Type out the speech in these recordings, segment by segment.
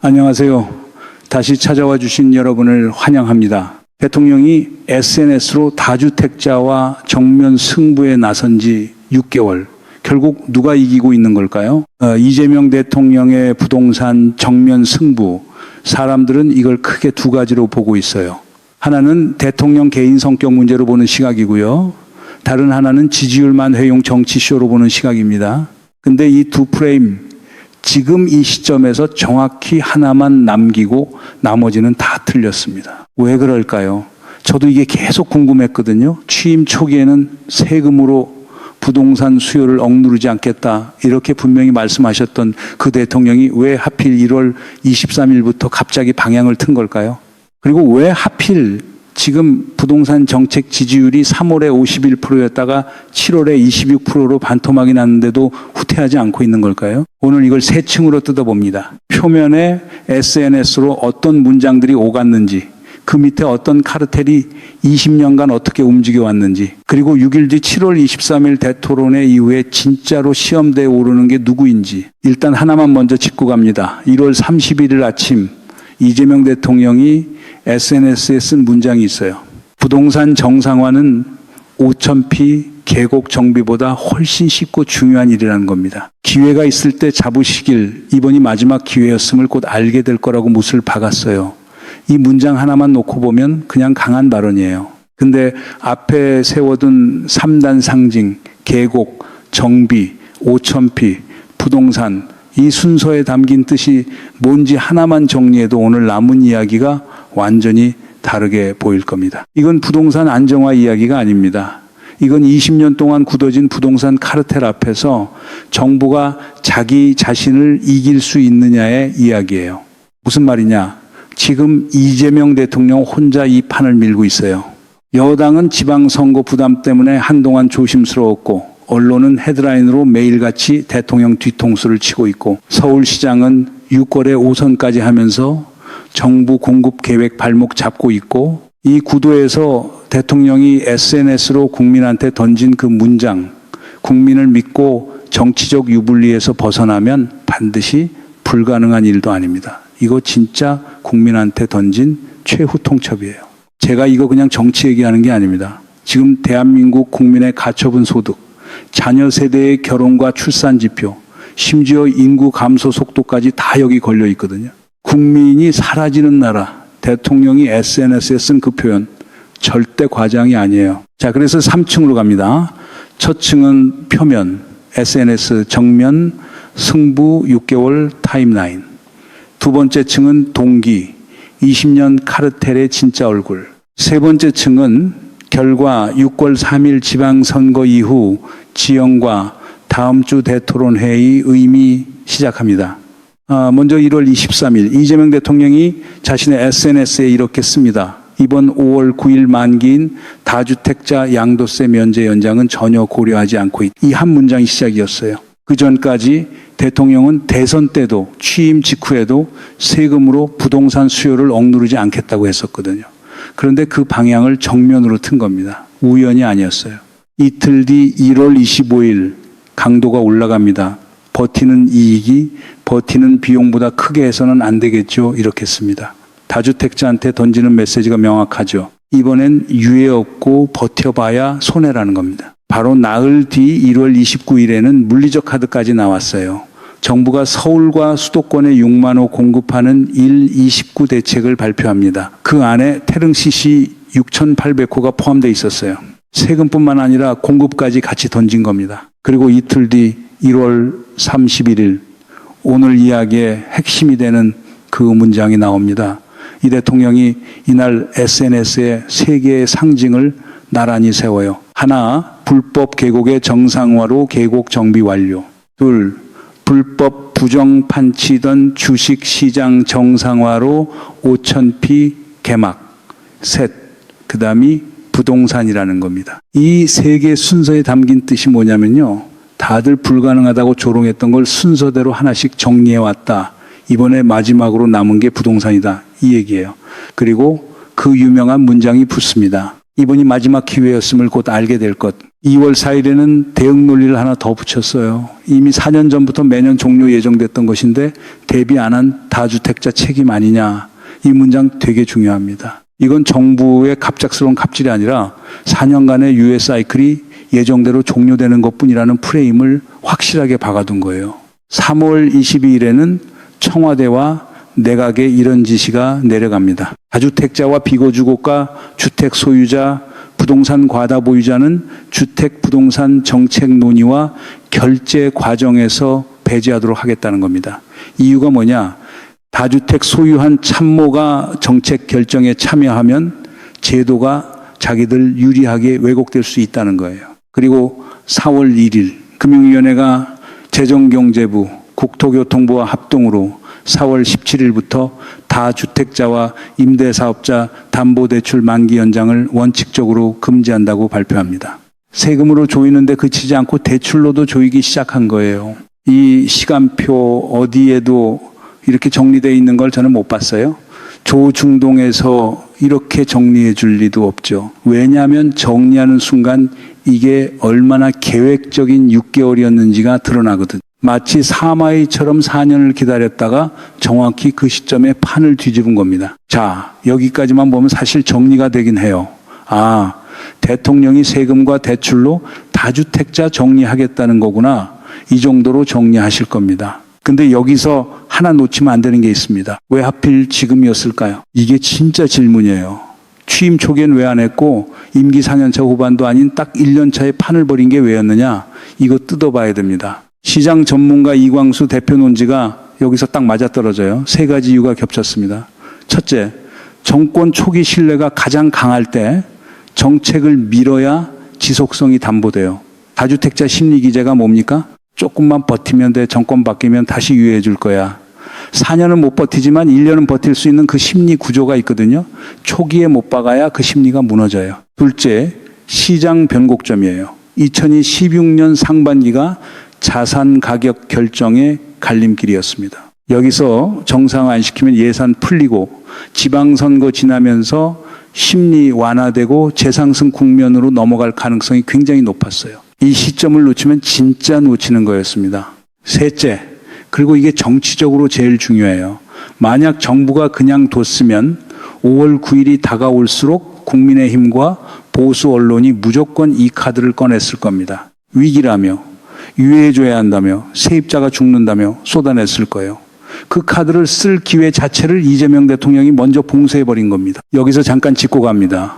안녕하세요. 다시 찾아와 주신 여러분을 환영합니다. 대통령이 SNS로 다주택자와 정면 승부에 나선 지 6개월. 결국 누가 이기고 있는 걸까요? 이재명 대통령의 부동산 정면 승부. 사람들은 이걸 크게 두 가지로 보고 있어요. 하나는 대통령 개인 성격 문제로 보는 시각이고요. 다른 하나는 지지율만 회용 정치쇼로 보는 시각입니다. 근데 이 두 프레임, 지금 이 시점에서 정확히 하나만 남기고 나머지는 다 틀렸습니다. 왜 그럴까요? 저도 이게 계속 궁금했거든요. 취임 초기에는 세금으로 부동산 수요를 억누르지 않겠다 이렇게 분명히 말씀하셨던 그 대통령이 왜 하필 1월 23일부터 갑자기 방향을 튼 걸까요? 그리고 왜 하필 지금 부동산 정책 지지율이 3월에 51%였다가 7월에 26%로 반토막이 났는데도 후퇴하지 않고 있는 걸까요? 오늘 이걸 세 층으로 뜯어봅니다. 표면에 SNS로 어떤 문장들이 오갔는지, 그 밑에 어떤 카르텔이 20년간 어떻게 움직여 왔는지, 그리고 6일 뒤 7월 23일 대토론회 이후에 진짜로 시험대에 오르는 게 누구인지, 일단 하나만 먼저 짚고 갑니다. 1월 31일 아침 이재명 대통령이 SNS에 쓴 문장이 있어요. 부동산 정상화는 5,000피 계곡 정비보다 훨씬 쉽고 중요한 일이라는 겁니다. 기회가 있을 때 잡으시길, 이번이 마지막 기회였음을 곧 알게 될 거라고 못을 박았어요. 이 문장 하나만 놓고 보면 그냥 강한 발언이에요. 근데 앞에 세워둔 3단 상징, 계곡, 정비, 5,000피, 부동산, 이 순서에 담긴 뜻이 뭔지 하나만 정리해도 오늘 남은 이야기가 완전히 다르게 보일 겁니다. 이건 부동산 안정화 이야기가 아닙니다. 이건 20년 동안 굳어진 부동산 카르텔 앞에서 정부가 자기 자신을 이길 수 있느냐의 이야기예요. 무슨 말이냐? 지금 이재명 대통령 혼자 이 판을 밀고 있어요. 여당은 지방선거 부담 때문에 한동안 조심스러웠고, 언론은 헤드라인으로 매일같이 대통령 뒤통수를 치고 있고, 서울시장은 6월에 5선까지 하면서 정부 공급 계획 발목 잡고 있고, 이 구도에서 대통령이 SNS로 국민한테 던진 그 문장, 국민을 믿고 정치적 유불리에서 벗어나면 반드시 불가능한 일도 아닙니다. 이거 진짜 국민한테 던진 최후 통첩이에요. 제가 이거 그냥 정치 얘기하는 게 아닙니다. 지금 대한민국 국민의 가처분 소득, 자녀 세대의 결혼과 출산 지표, 심지어 인구 감소 속도까지 다 여기 걸려 있거든요. 국민이 사라지는 나라, 대통령이 SNS에 쓴 그 표현 절대 과장이 아니에요. 자, 그래서 3층으로 갑니다. 첫 층은 표면, SNS 정면, 승부 6개월 타임라인. 두 번째 층은 동기, 20년 카르텔의 진짜 얼굴. 세 번째 층은 결과 6월 3일 지방선거 이후 지형과 다음 주 대토론 회의 의미 시작합니다. 먼저 1월 23일 이재명 대통령이 자신의 SNS에 이렇게 씁니다. 이번 5월 9일 만기인 다주택자 양도세 면제 연장은 전혀 고려하지 않고 있다. 이 한 문장이 시작이었어요. 그 전까지 대통령은 대선 때도 취임 직후에도 세금으로 부동산 수요를 억누르지 않겠다고 했었거든요. 그런데 그 방향을 정면으로 튼 겁니다. 우연이 아니었어요. 이틀 뒤 1월 25일 강도가 올라갑니다. 버티는 이익이 버티는 비용보다 크게 해서는 안 되겠죠. 이렇게 씁니다. 다주택자한테 던지는 메시지가 명확하죠. 이번엔 유예 없고 버텨봐야 손해라는 겁니다. 바로 나흘 뒤 1월 29일에는 물리적 카드까지 나왔어요. 정부가 서울과 수도권에 6만 호 공급하는 1-29 대책을 발표합니다. 그 안에 태릉 CC 6,800호가 포함되어 있었어요. 세금뿐만 아니라 공급까지 같이 던진 겁니다. 그리고 이틀 뒤 1월 31일 오늘 이야기의 핵심이 되는 그 문장이 나옵니다. 이 대통령이 이날 SNS에 세 개의 상징을 나란히 세워요. 하나, 불법 계곡의 정상화로 계곡 정비 완료. 둘, 불법 부정 판치던 주식 시장 정상화로 5,000피 개막. 셋, 그 다음이 부동산이라는 겁니다. 이 세 개 순서에 담긴 뜻이 뭐냐면요. 다들 불가능하다고 조롱했던 걸 순서대로 하나씩 정리해왔다. 이번에 마지막으로 남은 게 부동산이다. 이 얘기예요. 그리고 그 유명한 문장이 붙습니다. 이번이 마지막 기회였음을 곧 알게 될 것. 2월 4일에는 대응 논리를 하나 더 붙였어요. 이미 4년 전부터 매년 종료 예정됐던 것인데 대비 안 한 다주택자 책임 아니냐. 이 문장 되게 중요합니다. 이건 정부의 갑작스러운 갑질이 아니라 4년간의 유예 사이클이 예정대로 종료되는 것뿐이라는 프레임을 확실하게 박아둔 거예요. 3월 22일에는 청와대와 내각에 이런 지시가 내려갑니다. 다주택자와 비거주고가 주택 소유자, 부동산 과다 보유자는 주택 부동산 정책 논의와 결제 과정에서 배제하도록 하겠다는 겁니다. 이유가 뭐냐? 다주택 소유한 참모가 정책 결정에 참여하면 제도가 자기들 유리하게 왜곡될 수 있다는 거예요. 그리고 4월 1일 금융위원회가 재정경제부, 국토교통부와 합동으로 4월 17일부터 다주택자와 임대사업자 담보대출 만기 연장을 원칙적으로 금지한다고 발표합니다. 세금으로 조이는데 그치지 않고 대출로도 조이기 시작한 거예요. 이 시간표 어디에도 이렇게 정리되어 있는 걸 저는 못 봤어요. 조중동에서 이렇게 정리해 줄 리도 없죠. 왜냐하면 정리하는 순간 이게 얼마나 계획적인 6개월이었는지가 드러나거든. 마치 사마이처럼 4년을 기다렸다가 정확히 그 시점에 판을 뒤집은 겁니다. 자, 여기까지만 보면 사실 정리가 되긴 해요. 아, 대통령이 세금과 대출로 다주택자 정리하겠다는 거구나. 이 정도로 정리하실 겁니다. 근데 여기서 하나 놓치면 안 되는 게 있습니다. 왜 하필 지금이었을까요? 이게 진짜 질문이에요. 취임 초기엔 왜 안 했고 임기 4년차 후반도 아닌 딱 1년 차에 판을 벌인 게 왜였느냐? 이거 뜯어봐야 됩니다. 시장 전문가 이광수 대표 논지가 여기서 딱 맞아떨어져요. 세 가지 이유가 겹쳤습니다. 첫째, 정권 초기 신뢰가 가장 강할 때 정책을 밀어야 지속성이 담보돼요. 다주택자 심리 기제가 뭡니까? 조금만 버티면 돼. 정권 바뀌면 다시 유예해 줄 거야. 4년은 못 버티지만 1년은 버틸 수 있는 그 심리 구조가 있거든요. 초기에 못 박아야 그 심리가 무너져요. 둘째, 시장 변곡점이에요. 2016년 상반기가 자산 가격 결정의 갈림길이었습니다. 여기서 정상 안 시키면 예산 풀리고 지방선거 지나면서 심리 완화되고 재상승 국면으로 넘어갈 가능성이 굉장히 높았어요. 이 시점을 놓치면 진짜 놓치는 거였습니다. 셋째, 그리고 이게 정치적으로 제일 중요해요. 만약 정부가 그냥 뒀으면 5월 9일이 다가올수록 국민의힘과 보수 언론이 무조건 이 카드를 꺼냈을 겁니다. 위기라며 유예해줘야 한다며 세입자가 죽는다며 쏟아냈을 거예요. 그 카드를 쓸 기회 자체를 이재명 대통령이 먼저 봉쇄해버린 겁니다. 여기서 잠깐 짚고 갑니다.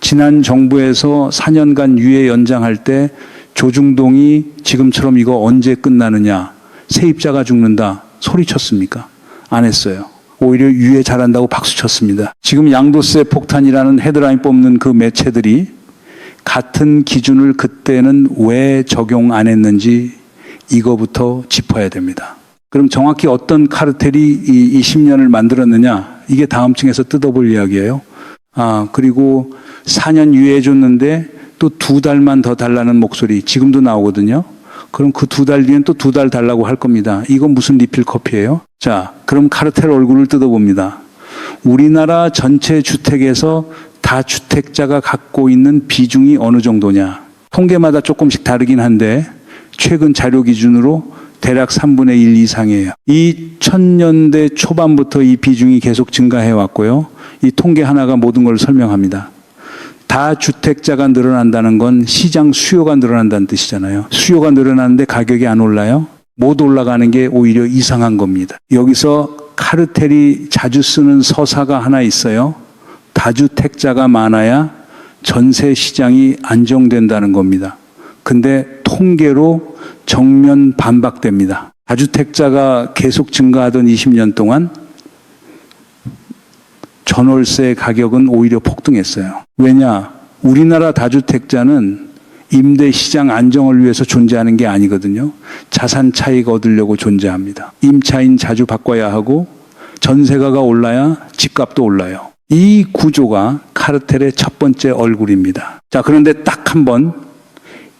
지난 정부에서 4년간 유예 연장할 때 조중동이 지금처럼 이거 언제 끝나느냐, 세입자가 죽는다 소리쳤습니까? 안 했어요. 오히려 유예 잘한다고 박수쳤습니다. 지금 양도세 폭탄이라는 헤드라인 뽑는 그 매체들이 같은 기준을 그때는 왜 적용 안 했는지 이거부터 짚어야 됩니다. 그럼 정확히 어떤 카르텔이 이 10년을 만들었느냐? 이게 다음 층에서 뜯어볼 이야기예요. 그리고 4년 유예해 줬는데 또 2달만 더 달라는 목소리 지금도 나오거든요. 그럼 그 2달 뒤엔 또 2달 달라고 할 겁니다. 이건 무슨 리필 커피예요? 자, 그럼 카르텔 얼굴을 뜯어봅니다. 우리나라 전체 주택에서 다주택자가 갖고 있는 비중이 어느 정도냐. 통계마다 조금씩 다르긴 한데 최근 자료 기준으로 대략 3분의 1 이상이에요. 2000년대 초반부터 이 비중이 계속 증가해 왔고요. 이 통계 하나가 모든 걸 설명합니다. 다주택자가 늘어난다는 건 시장 수요가 늘어난다는 뜻이잖아요. 수요가 늘어나는데 가격이 안 올라요? 못 올라가는 게 오히려 이상한 겁니다. 여기서 카르텔이 자주 쓰는 서사가 하나 있어요. 다주택자가 많아야 전세 시장이 안정된다는 겁니다. 근데 통계로 정면 반박됩니다. 다주택자가 계속 증가하던 20년 동안 전월세 가격은 오히려 폭등했어요. 왜냐? 우리나라 다주택자는 임대 시장 안정을 위해서 존재하는 게 아니거든요. 자산 차익 얻으려고 존재합니다. 임차인 자주 바꿔야 하고 전세가가 올라야 집값도 올라요. 이 구조가 카르텔의 첫 번째 얼굴입니다. 자, 그런데 딱 한 번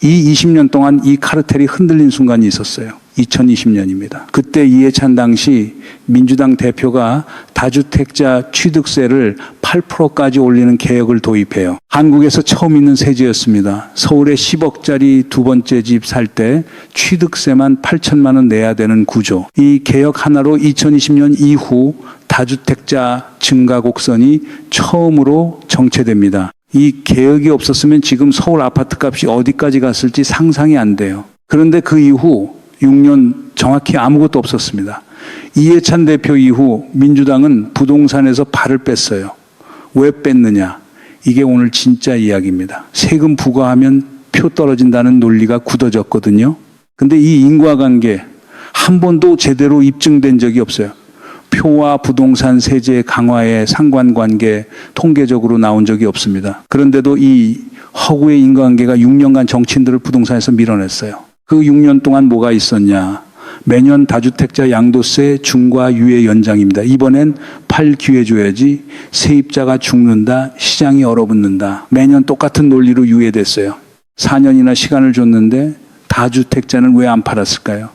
이 20년 동안 이 카르텔이 흔들린 순간이 있었어요. 2020년입니다. 그때 이해찬 당시 민주당 대표가 다주택자 취득세를 8%까지 올리는 개혁을 도입해요. 한국에서 처음 있는 세제였습니다. 서울에 10억짜리 두 번째 집 살 때 취득세만 8천만 원 내야 되는 구조. 이 개혁 하나로 2020년 이후 다주택자 증가 곡선이 처음으로 정체됩니다. 이 개혁이 없었으면 지금 서울 아파트 값이 어디까지 갔을지 상상이 안 돼요. 그런데 그 이후 6년 정확히 아무것도 없었습니다. 이해찬 대표 이후 민주당은 부동산에서 발을 뺐어요. 왜 뺐느냐? 이게 오늘 진짜 이야기입니다. 세금 부과하면 표 떨어진다는 논리가 굳어졌거든요. 근데 이 인과관계 한 번도 제대로 입증된 적이 없어요. 표와 부동산 세제 강화의 상관관계 통계적으로 나온 적이 없습니다. 그런데도 이 허구의 인과관계가 6년간 정치인들을 부동산에서 밀어냈어요. 그 6년 동안 뭐가 있었냐. 매년 다주택자 양도세 중과 유예 연장입니다. 이번엔 팔 기회 줘야지 세입자가 죽는다, 시장이 얼어붙는다. 매년 똑같은 논리로 유예됐어요. 4년이나 시간을 줬는데 다주택자는 왜 안 팔았을까요?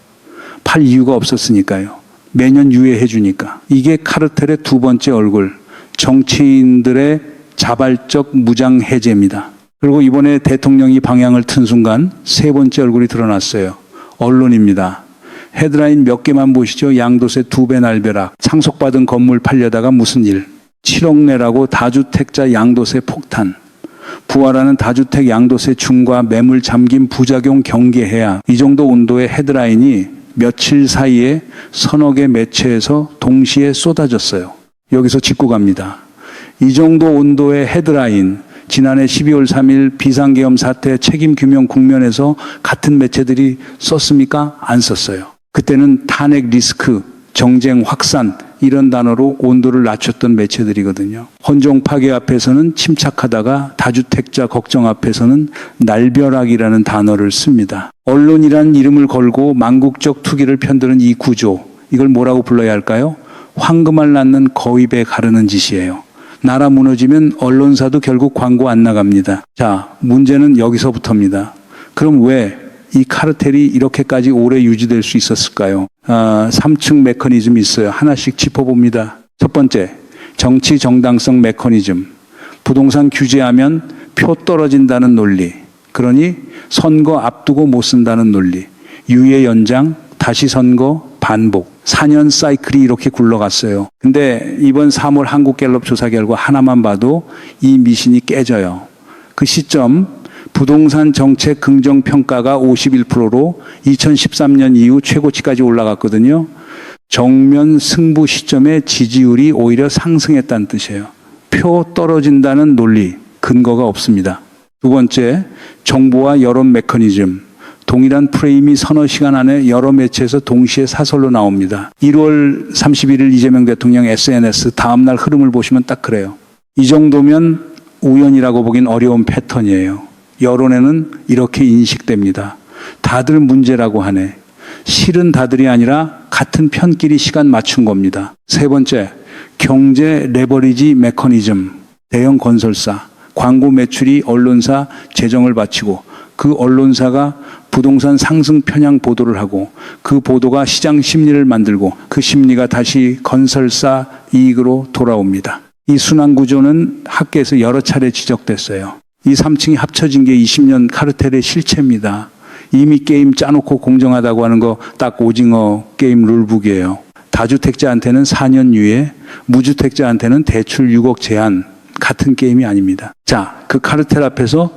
팔 이유가 없었으니까요. 매년 유예해 주니까. 이게 카르텔의 두 번째 얼굴, 정치인들의 자발적 무장 해제입니다. 그리고 이번에 대통령이 방향을 튼 순간 세 번째 얼굴이 드러났어요. 언론입니다. 헤드라인 몇 개만 보시죠. 양도세 2배 날벼락. 상속받은 건물 팔려다가 무슨 일. 7억 내라고 다주택자 양도세 폭탄. 부활하는 다주택 양도세 중과 매물 잠김 부작용 경계해야. 이 정도 온도의 헤드라인이 며칠 사이에 서너 개 매체에서 동시에 쏟아졌어요. 여기서 짚고 갑니다. 이 정도 온도의 헤드라인, 지난해 12월 3일 비상계엄 사태 책임 규명 국면에서 같은 매체들이 썼습니까? 안 썼어요. 그때는 탄핵 리스크, 정쟁 확산 이런 단어로 온도를 낮췄던 매체들이거든요. 헌정 파괴 앞에서는 침착하다가 다주택자 걱정 앞에서는 날벼락이라는 단어를 씁니다. 언론이란 이름을 걸고 망국적 투기를 편드는 이 구조, 이걸 뭐라고 불러야 할까요? 황금알 낳는 거위배 가르는 짓이에요. 나라 무너지면 언론사도 결국 광고 안 나갑니다. 자, 문제는 여기서부터입니다. 그럼 왜 이 카르텔이 이렇게까지 오래 유지될 수 있었을까요? 3층 메커니즘이 있어요. 하나씩 짚어봅니다. 첫 번째, 정치 정당성 메커니즘. 부동산 규제하면 표 떨어진다는 논리. 그러니 선거 앞두고 못 쓴다는 논리. 유예 연장, 다시 선거, 반복. 4년 사이클이 이렇게 굴러갔어요. 근데 이번 3월 한국갤럽 조사 결과 하나만 봐도 이 미신이 깨져요. 그 시점 부동산 정책 긍정평가가 51%로 2013년 이후 최고치까지 올라갔거든요. 정면 승부 시점에 지지율이 오히려 상승했다는 뜻이에요. 표 떨어진다는 논리, 근거가 없습니다. 두 번째, 정보와 여론 메커니즘. 동일한 프레임이 서너 시간 안에 여러 매체에서 동시에 사설로 나옵니다. 1월 31일 이재명 대통령 SNS 다음날 흐름을 보시면 딱 그래요. 이 정도면 우연이라고 보긴 어려운 패턴이에요. 여론에는 이렇게 인식됩니다. 다들 문제라고 하네. 실은 다들이 아니라 같은 편끼리 시간 맞춘 겁니다. 세 번째, 경제 레버리지 메커니즘. 대형 건설사, 광고 매출이 언론사 재정을 바치고 그 언론사가 부동산 상승 편향 보도를 하고 그 보도가 시장 심리를 만들고 그 심리가 다시 건설사 이익으로 돌아옵니다. 이 순환 구조는 학계에서 여러 차례 지적됐어요. 이 3층이 합쳐진 게 20년 카르텔의 실체입니다. 이미 게임 짜놓고 공정하다고 하는 거 딱 오징어 게임 룰북이에요. 다주택자한테는 4년 유예, 무주택자한테는 대출 6억 제한, 같은 게임이 아닙니다. 자, 그 카르텔 앞에서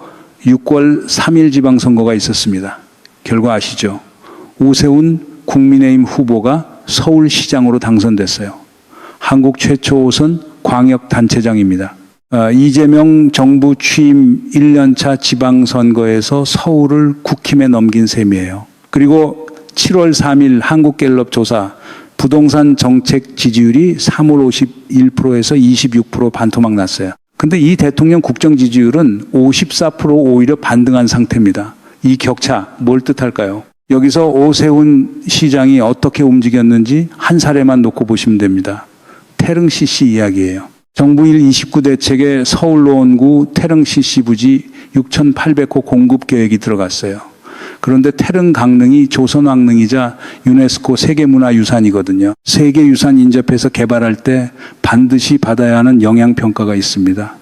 6월 3일 지방선거가 있었습니다. 결과 아시죠? 오세훈 국민의힘 후보가 서울시장으로 당선됐어요. 한국 최초 5선 광역단체장입니다. 이재명 정부 취임 1년차 지방선거에서 서울을 국힘에 넘긴 셈이에요. 그리고 7월 3일 한국갤럽 조사 부동산 정책 지지율이 3월 51%에서 26% 반토막 났어요. 근데 이 대통령 국정 지지율은 54% 오히려 반등한 상태입니다. 이 격차 뭘 뜻할까요? 여기서 오세훈 시장이 어떻게 움직였는지 한 사례만 놓고 보시면 됩니다. 태릉 CC 이야기예요. 정부 일 29대책에 서울노원구 태릉 CC 부지 6,800호 공급 계획이 들어갔어요. 그런데 태릉 강릉이 조선 왕릉이자 유네스코 세계문화유산이거든요. 세계유산 인접해서 개발할 때 반드시 받아야 하는 영향평가가 있습니다.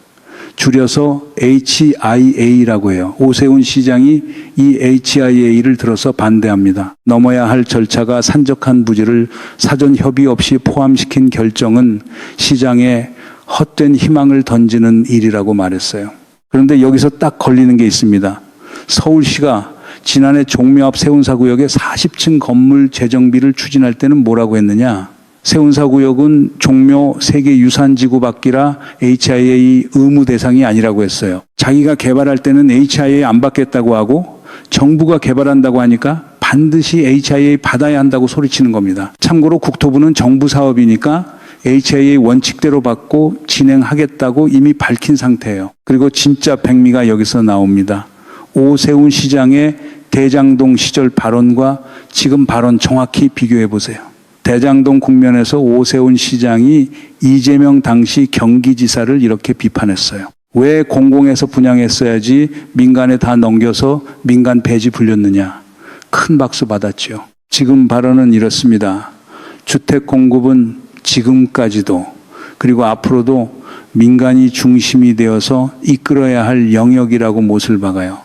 줄여서 HIA라고 해요. 오세훈 시장이 이 HIA를 들어서 반대합니다. 넘어야 할 절차가 산적한 부지를 사전 협의 없이 포함시킨 결정은 시장에 헛된 희망을 던지는 일이라고 말했어요. 그런데 여기서 딱 걸리는 게 있습니다. 서울시가 지난해 종묘 앞 세운사구역에 40층 건물 재정비를 추진할 때는 뭐라고 했느냐? 세운사구역은 종묘 세계유산지구 받기라 HIA 의무 대상이 아니라고 했어요. 자기가 개발할 때는 HIA 안 받겠다고 하고 정부가 개발한다고 하니까 반드시 HIA 받아야 한다고 소리치는 겁니다. 참고로 국토부는 정부 사업이니까 HIA 원칙대로 받고 진행하겠다고 이미 밝힌 상태예요. 그리고 진짜 백미가 여기서 나옵니다. 오세훈 시장의 대장동 시절 발언과 지금 발언 정확히 비교해 보세요. 대장동 국면에서 오세훈 시장이 이재명 당시 경기지사를 이렇게 비판했어요. 왜 공공에서 분양했어야지 민간에 다 넘겨서 민간 배지 불렸느냐. 큰 박수 받았죠. 지금 발언은 이렇습니다. 주택 공급은 지금까지도 그리고 앞으로도 민간이 중심이 되어서 이끌어야 할 영역이라고 못을 박아요.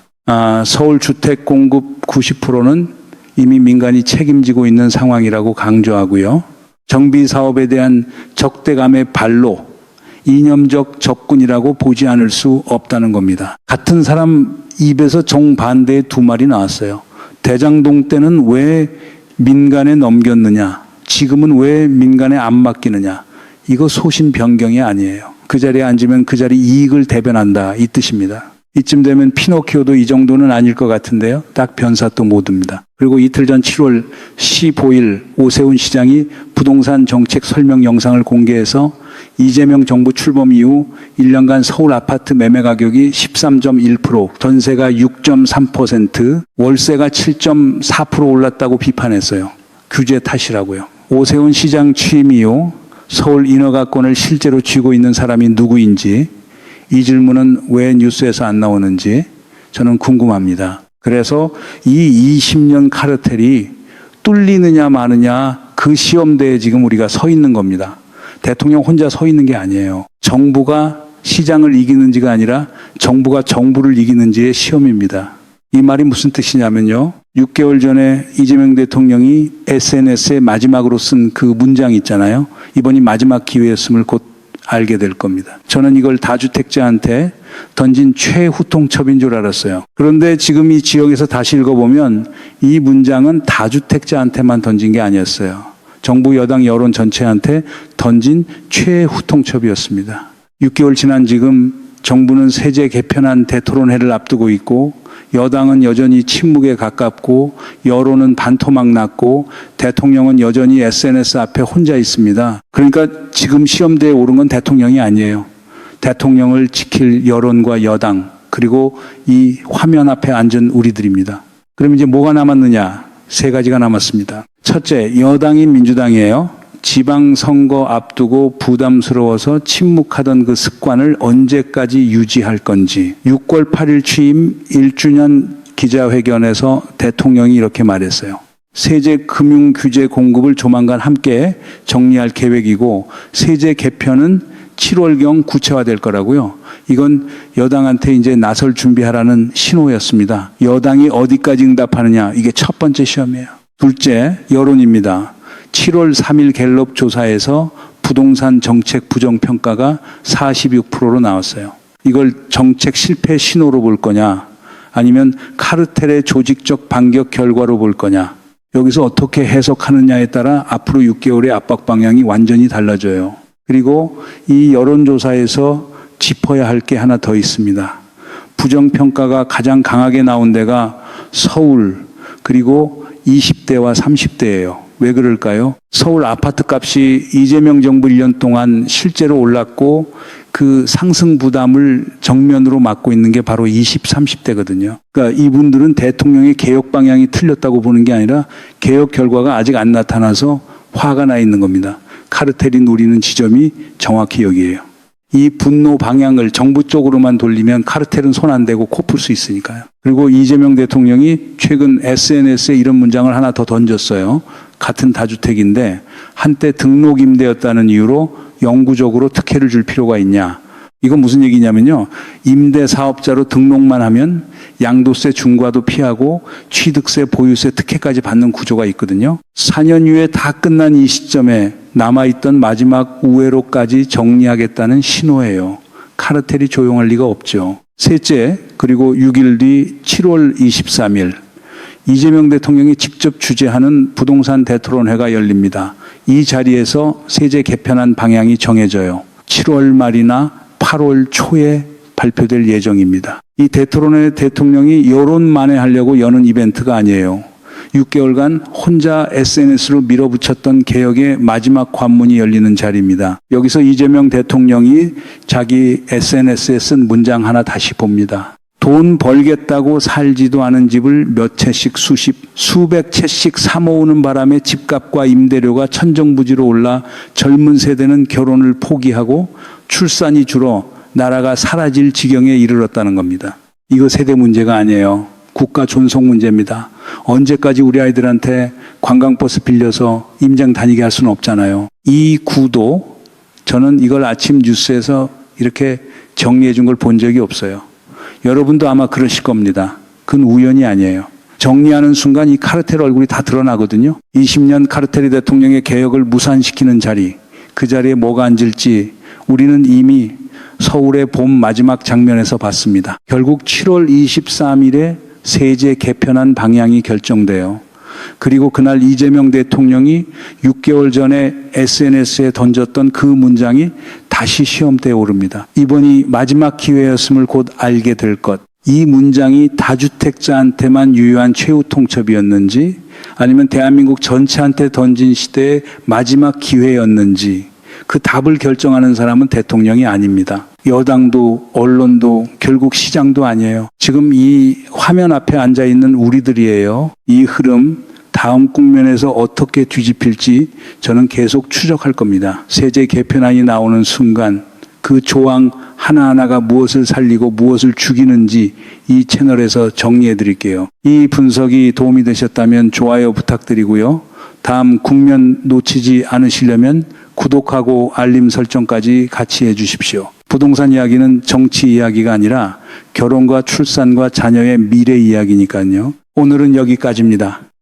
서울 주택 공급 90%는 이미 민간이 책임지고 있는 상황이라고 강조하고요. 정비 사업에 대한 적대감의 발로 이념적 접근이라고 보지 않을 수 없다는 겁니다. 같은 사람 입에서 정반대의 두 말이 나왔어요. 대장동 때는 왜 민간에 넘겼느냐? 지금은 왜 민간에 안 맡기느냐? 이거 소신 변경이 아니에요. 그 자리에 앉으면 그 자리 이익을 대변한다 이 뜻입니다. 이쯤 되면 피노키오도 이 정도는 아닐 것 같은데요. 딱 변사또 모드입니다. 그리고 이틀 전 7월 15일 오세훈 시장이 부동산 정책 설명 영상을 공개해서 이재명 정부 출범 이후 1년간 서울 아파트 매매 가격이 13.1%, 전세가 6.3%, 월세가 7.4% 올랐다고 비판했어요. 규제 탓이라고요. 오세훈 시장 취임 이후 서울 인허가권을 실제로 쥐고 있는 사람이 누구인지 이 질문은 왜 뉴스에서 안 나오는지 저는 궁금합니다. 그래서 이 20년 카르텔이 뚫리느냐 마느냐 그 시험대에 지금 우리가 서 있는 겁니다. 대통령 혼자 서 있는 게 아니에요. 정부가 시장을 이기는지가 아니라 정부가 정부를 이기는지의 시험입니다. 이 말이 무슨 뜻이냐면요. 6개월 전에 이재명 대통령이 SNS에 마지막으로 쓴 그 문장 있잖아요. 이번이 마지막 기회였음을 곧 알게 될 겁니다. 저는 이걸 다주택자한테 던진 최후통첩인 줄 알았어요. 그런데 지금 이 지역에서 다시 읽어보면 이 문장은 다주택자한테만 던진 게 아니었어요. 정부 여당 여론 전체한테 던진 최후통첩이었습니다. 6개월 지난 지금 정부는 세제 개편안 대토론회를 앞두고 있고 여당은 여전히 침묵에 가깝고 여론은 반토막 났고 대통령은 여전히 SNS 앞에 혼자 있습니다. 그러니까 지금 시험대에 오른 건 대통령이 아니에요. 대통령을 지킬 여론과 여당 그리고 이 화면 앞에 앉은 우리들입니다. 그럼 이제 뭐가 남았느냐? 세 가지가 남았습니다. 첫째, 여당인 민주당이에요. 지방선거 앞두고 부담스러워서 침묵하던 그 습관을 언제까지 유지할 건지 6월 8일 취임 1주년 기자회견에서 대통령이 이렇게 말했어요. 세제 금융 규제 공급을 조만간 함께 정리할 계획이고 세제 개편은 7월경 구체화될 거라고요. 이건 여당한테 이제 나설 준비하라는 신호였습니다. 여당이 어디까지 응답하느냐 이게 첫 번째 시험이에요. 둘째, 여론입니다. 7월 3일 갤럽 조사에서 부동산 정책 부정평가가 46%로 나왔어요. 이걸 정책 실패 신호로 볼 거냐 아니면 카르텔의 조직적 반격 결과로 볼 거냐 여기서 어떻게 해석하느냐에 따라 앞으로 6개월의 압박 방향이 완전히 달라져요. 그리고 이 여론조사에서 짚어야 할 게 하나 더 있습니다. 부정평가가 가장 강하게 나온 데가 서울 그리고 20대와 30대예요. 왜 그럴까요? 서울 아파트 값이 이재명 정부 1년 동안 실제로 올랐고 그 상승 부담을 정면으로 맡고 있는 게 바로 20, 30대거든요. 그러니까 이분들은 대통령의 개혁 방향이 틀렸다고 보는 게 아니라 개혁 결과가 아직 안 나타나서 화가 나 있는 겁니다. 카르텔이 노리는 지점이 정확히 여기예요. 이 분노 방향을 정부 쪽으로만 돌리면 카르텔은 손 안 대고 코 풀 수 있으니까요. 그리고 이재명 대통령이 최근 SNS에 이런 문장을 하나 더 던졌어요. 같은 다주택인데 한때 등록 임대였다는 이유로 영구적으로 특혜를 줄 필요가 있냐. 이건 무슨 얘기냐면요. 임대 사업자로 등록만 하면 양도세 중과도 피하고 취득세, 보유세, 특혜까지 받는 구조가 있거든요. 4년 후에 다 끝난 이 시점에 남아있던 마지막 우회로까지 정리하겠다는 신호예요. 카르텔이 조용할 리가 없죠. 셋째, 그리고 6일 뒤 7월 23일 이재명 대통령이 직접 주재하는 부동산 대토론회가 열립니다. 이 자리에서 세제 개편안 방향이 정해져요. 7월 말이나 8월 초에 발표될 예정입니다. 이 대토론회 대통령이 여론 만회하려고 여는 이벤트가 아니에요. 6개월간 혼자 SNS로 밀어붙였던 개혁의 마지막 관문이 열리는 자리입니다. 여기서 이재명 대통령이 자기 SNS에 쓴 문장 하나 다시 봅니다. 돈 벌겠다고 살지도 않은 집을 몇 채씩 수백 채씩 사모으는 바람에 집값과 임대료가 천정부지로 올라 젊은 세대는 결혼을 포기하고 출산이 줄어 나라가 사라질 지경에 이르렀다는 겁니다. 이거 세대 문제가 아니에요. 국가 존속 문제입니다. 언제까지 우리 아이들한테 관광버스 빌려서 임장 다니게 할 수는 없잖아요. 이 구도 저는 이걸 아침 뉴스에서 이렇게 정리해 준 걸 본 적이 없어요. 여러분도 아마 그러실 겁니다. 그건 우연이 아니에요. 정리하는 순간 이 카르텔 얼굴이 다 드러나거든요. 20년 카르텔이 대통령의 개혁을 무산시키는 자리, 그 자리에 뭐가 앉을지 우리는 이미 서울의 봄 마지막 장면에서 봤습니다. 결국 7월 23일에 세제 개편안 방향이 결정돼요. 그리고 그날 이재명 대통령이 6개월 전에 SNS에 던졌던 그 문장이 다시 시험대에 오릅니다. 이번이 마지막 기회였음을 곧 알게 될 것. 이 문장이 다주택자한테만 유효한 최후 통첩이었는지 아니면 대한민국 전체한테 던진 시대의 마지막 기회였는지 그 답을 결정하는 사람은 대통령이 아닙니다. 여당도 언론도 결국 시장도 아니에요. 지금 이 화면 앞에 앉아있는 우리들이에요. 이 흐름 다음 국면에서 어떻게 뒤집힐지 저는 계속 추적할 겁니다. 세제 개편안이 나오는 순간 그 조항 하나하나가 무엇을 살리고 무엇을 죽이는지 이 채널에서 정리해 드릴게요. 이 분석이 도움이 되셨다면 좋아요 부탁드리고요. 다음 국면 놓치지 않으시려면 구독하고 알림 설정까지 같이 해 주십시오. 부동산 이야기는 정치 이야기가 아니라 결혼과 출산과 자녀의 미래 이야기니까요. 오늘은 여기까지입니다.